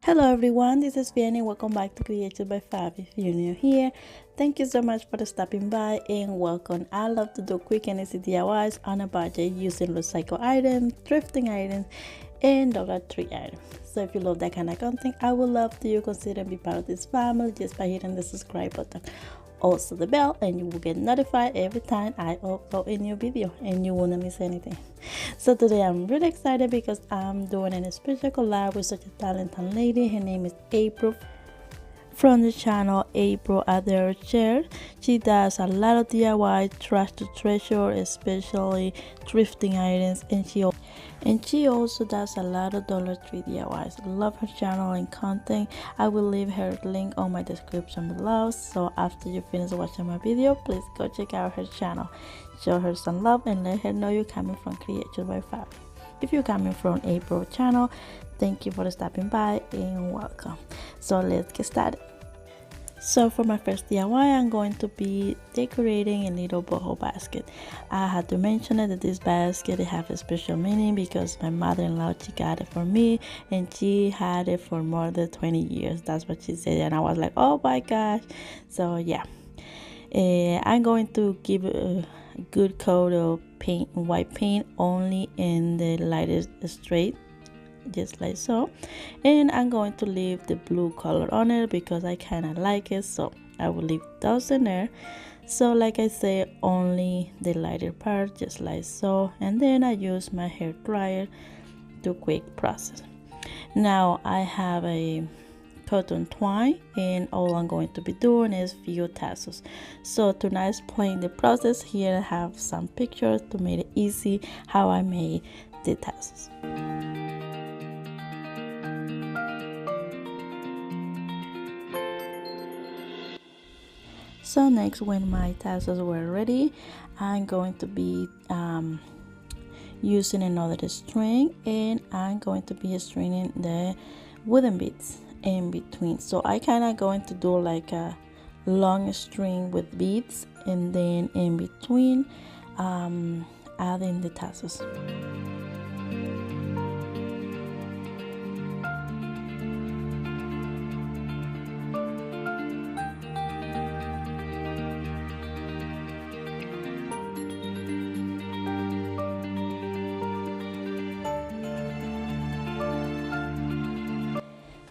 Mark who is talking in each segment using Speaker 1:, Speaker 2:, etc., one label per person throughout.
Speaker 1: Hello everyone, this is Vianney. Welcome back to Created by Fab. If you're new here, thank you so much for stopping by and welcome. I love to do quick and easy DIYs on a budget using recycled items, thrifting items, and Dollar Tree items. So if you love that kind of content, I would love to you consider be part of this family just by hitting the subscribe button. Also the bell, and you will get notified every time I upload a new video and you won't miss anything. So today I'm really excited because I'm doing a special collab with such a talented lady. Her name is April from the channel April Adair Shares. She does a lot of DIY, trash to treasure, especially thrifting items, and she also does a lot of Dollar Tree DIYs. Love her channel and content. I will leave her link on my description below, so after you finish watching my video, please go check out her channel. Show her some love and let her know you're coming from Created by Fab. If you're coming from April channel, thank you for stopping by and welcome. So let's get started. So for my first DIY, I'm going to be decorating a little boho basket. I had to mention that this basket has a special meaning because my mother-in-law, she got it for me and she had it for more than 20 years. That's what she said, and I was like, oh my gosh. So yeah, I'm going to give a good coat of paint, white paint, only in the lightest straight, just like so, and I'm going to leave the blue color on it because I kind of like it, so I will leave those in there. So like I say, only the lighter part, just like so, and then I use my hair dryer to quick process. Now I have a cotton twine, and all I'm going to be doing is few tassels. So to now explain the process, here I have some pictures to make it easy how I made the tassels. So next, when my tassels were ready, I'm going to be using another string, and I'm going to be stringing the wooden beads in between. So I kind of going to do like a long string with beads, and then in between adding the tassels.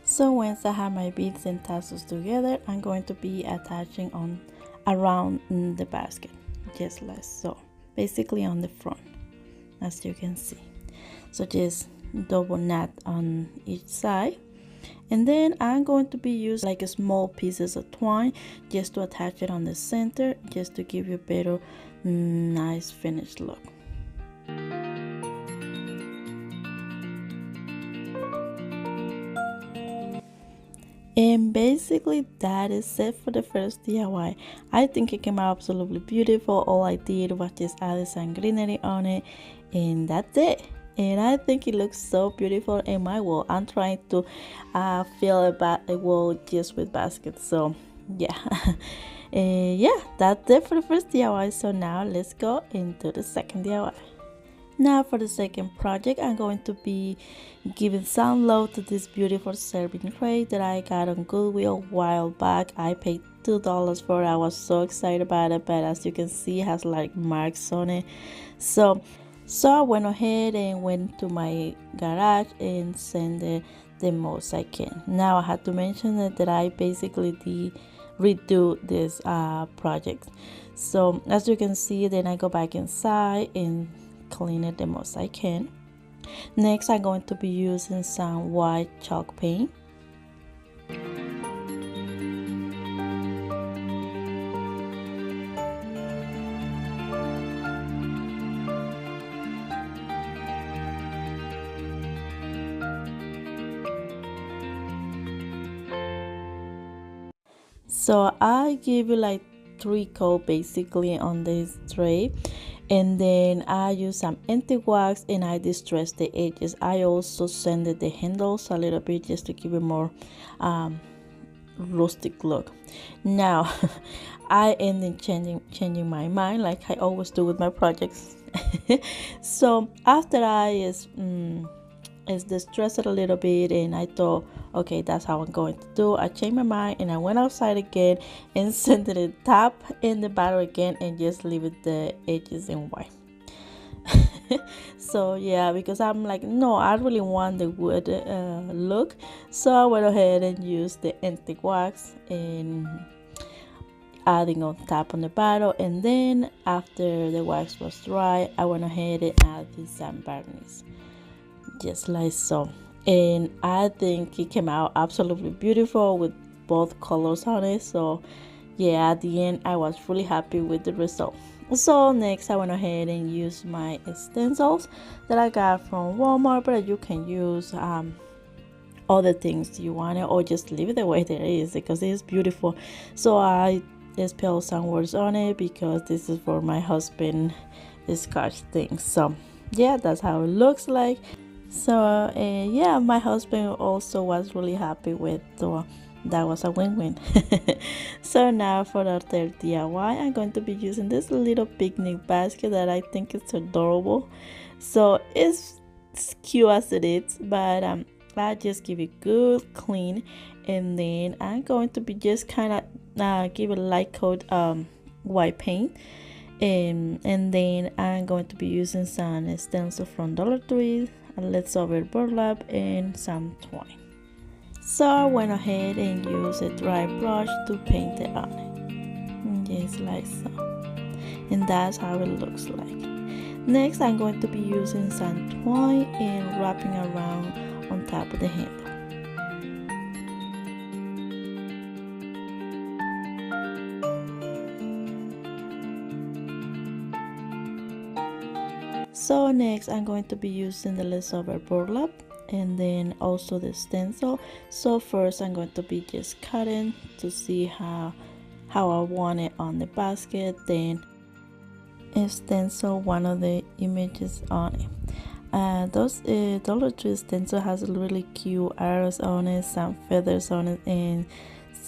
Speaker 1: So once I have my beads and tassels together, I'm going to be attaching on around the basket, just like so, basically on the front, as you can see. So just double knot on each side, and then I'm going to be using like small pieces of twine just to attach it on the center, just to give you a better nice finished look. And basically that is it for the first DIY. I think it came out absolutely beautiful. All I did was just add some greenery on it, and that's it. And I think it looks so beautiful in my wall. I'm trying to fill a wall just with baskets. So yeah. Yeah, that's it for the first DIY. So now let's go into the second DIY. Now for the second project, I'm going to be giving some love to this beautiful serving tray that I got on Goodwill a while back. I paid $2 for it. I was so excited about it, but as you can see, it has like marks on it. So I went ahead and went to my garage and sent it the most I can. Now I had to mention that I basically redo this project. So as you can see, then I go back inside and clean it the most I can. Next, I'm going to be using some white chalk paint. So I give you like 3 coats basically on this tray, and then I use some empty wax and I distress the edges. I also sanded the handles a little bit just to give it more rustic look. Now I ended changing my mind, like I always do with my projects. So after I distressed it a little bit, and I thought, okay, that's how I'm going to do. I changed my mind and I went outside again and sanded the top and the bottom again and just leave it the edges in white. So yeah, because I'm like, no, I really want the wood look, so I went ahead and used the antique wax and adding on top on the bottom, and then after the wax was dry, I went ahead and added some varnish, just like so. And I think it came out absolutely beautiful with both colors on it. So yeah, at the end I was really happy with the result. So next I went ahead and used my stencils that I got from Walmart, but you can use other things you want it, or just leave it the way it is because it is beautiful. So I spelled some words on it because this is for my husband, the scotch thing. So yeah, that's how it looks like. So yeah, my husband also was really happy with, so that was a win-win. So now for the third DIY, I'm going to be using this little picnic basket that I think is adorable. So it's cute as it is, but I just give it good clean, and then I'm going to be just kind of give it a light coat white paint, and then I'm going to be using some stencil from Dollar Tree, a leftover burlap, and some twine. So I went ahead and used a dry brush to paint it on it, just like so, and that's how it looks like. Next I'm going to be using some twine and wrapping around on top of the handle. So next I'm going to be using the leftover burlap and then also the stencil. So first I'm going to be just cutting to see how I want it on the basket, then stencil one of the images on it. Those Dollar Tree stencil has really cute arrows on it, some feathers on it, and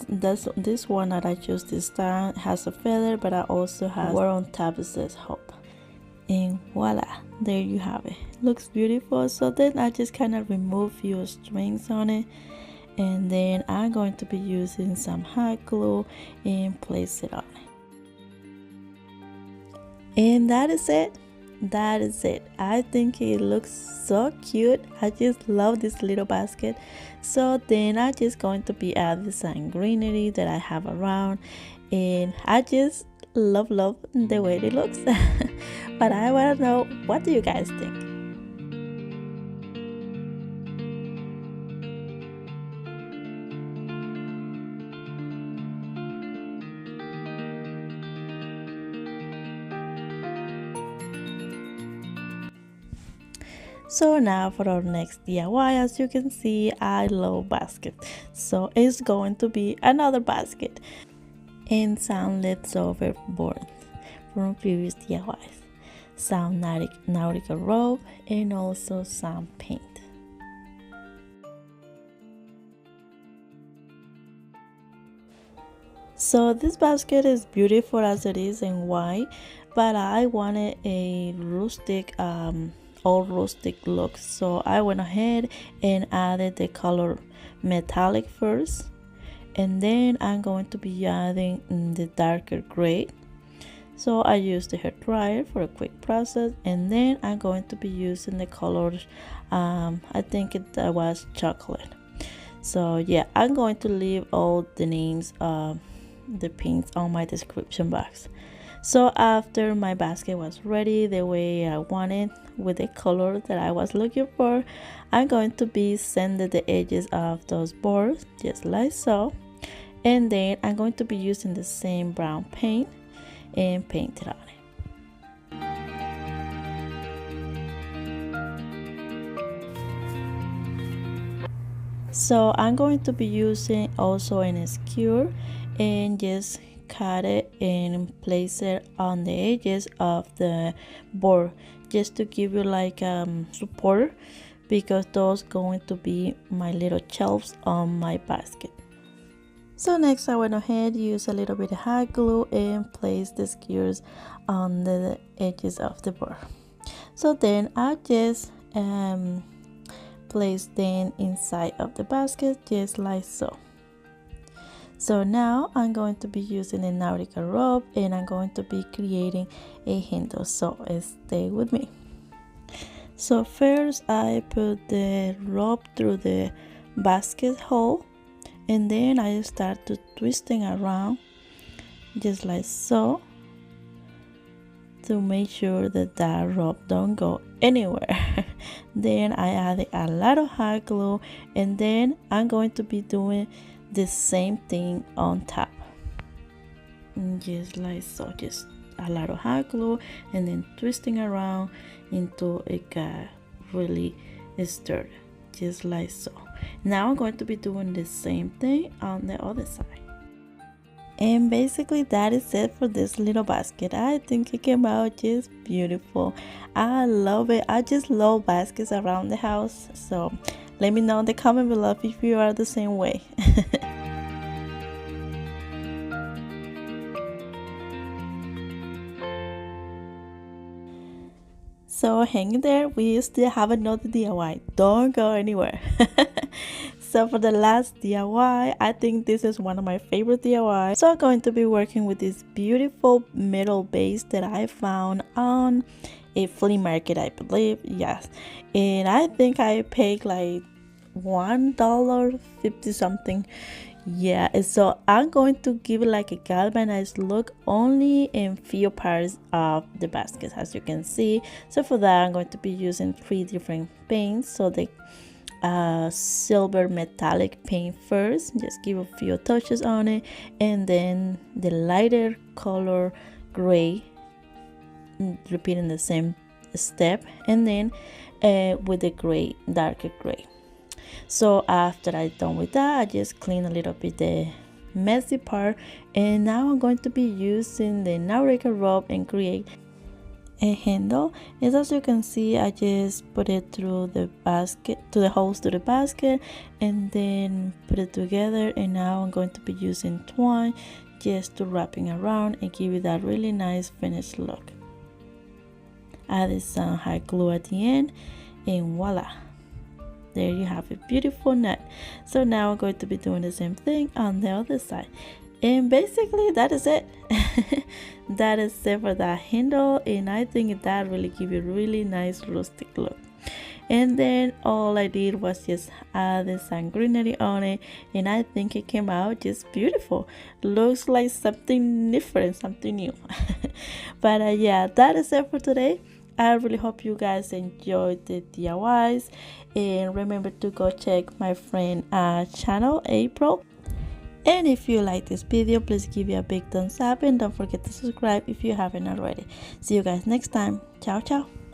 Speaker 1: this one that I chose this time has a feather, but I also have word on top that says hope. And voila, there you have it. Looks beautiful. So then I just kind of remove few strings on it, and then I'm going to be using some hot glue and place it on it. And that is it. That is it. I think it looks so cute. I just love this little basket. So then I'm just going to be adding some greenery that I have around, and I just love the way it looks. But I want to know, what do you guys think? So now for our next DIY, as you can see, I love baskets, so it's going to be another basket and some leftover boards from previous DIYs, some nautical rope, and also some paint. So this basket is beautiful as it is in white, but I wanted a rustic all rustic look, so I went ahead and added the color metallic first, and then I'm going to be adding the darker gray. So I used the hair dryer for a quick process, and then I'm going to be using the colors, I think it was chocolate. So yeah, I'm going to leave all the names of the paints on my description box. So after my basket was ready the way I wanted with the color that I was looking for, I'm going to be sanding the edges of those boards just like so, and then I'm going to be using the same brown paint and paint it on it. So I'm going to be using also an skewer and just cut it and place it on the edges of the board, just to give you like support, because those going to be my little shelves on my basket. So next I went ahead, use a little bit of hot glue and place the skewers on the edges of the board. So then I just place them inside of the basket just like so. So now I'm going to be using a nautical rope and I'm going to be creating a handle, so stay with me. So first I put the rope through the basket hole, and then I start to twisting around just like so to make sure that that rope don't go anywhere. Then I added a lot of hot glue, and then I'm going to be doing the same thing on top, just like so. Just a lot of hot glue and then twisting around until it got really stirred, just like so. Now I'm going to be doing the same thing on the other side. And basically that is it for this little basket. I think it came out just beautiful. I love it. I just love baskets around the house, so let me know in the comment below if you are the same way. So hang in there, we still have another DIY. Don't go anywhere. So for the last DIY, I think this is one of my favorite DIY. So I'm going to be working with this beautiful metal base that I found on a flea market, I believe. Yes, and I think I paid like $1.50 something. Yeah, and so I'm going to give it like a galvanized look only in few parts of the basket, as you can see. So for that I'm going to be using 3 different paints. So the silver metallic paint first, just give a few touches on it, and then the lighter color gray, repeating the same step, and then with the gray, darker gray. So after I'm done with that, I just clean a little bit the messy part, and now I'm going to be using the nautical rope and create a handle. And as you can see, I just put it through the basket, to the holes to the basket, and then put it together. And now I'm going to be using twine just to wrapping around and give it that really nice finished look. Added some hot glue at the end, and voila, there you have a beautiful knot. So now I'm going to be doing the same thing on the other side, and basically that is it. That is it for that handle, and I think that really give you a really nice rustic look. And then all I did was just add some greenery on it, and I think it came out just beautiful. Looks like something different, something new. But yeah, that is it for today. I really hope you guys enjoyed the DIYs, and remember to go check my friend channel, April. And if you like this video, please give it a big thumbs up, and don't forget to subscribe if you haven't already. See you guys next time. Ciao ciao.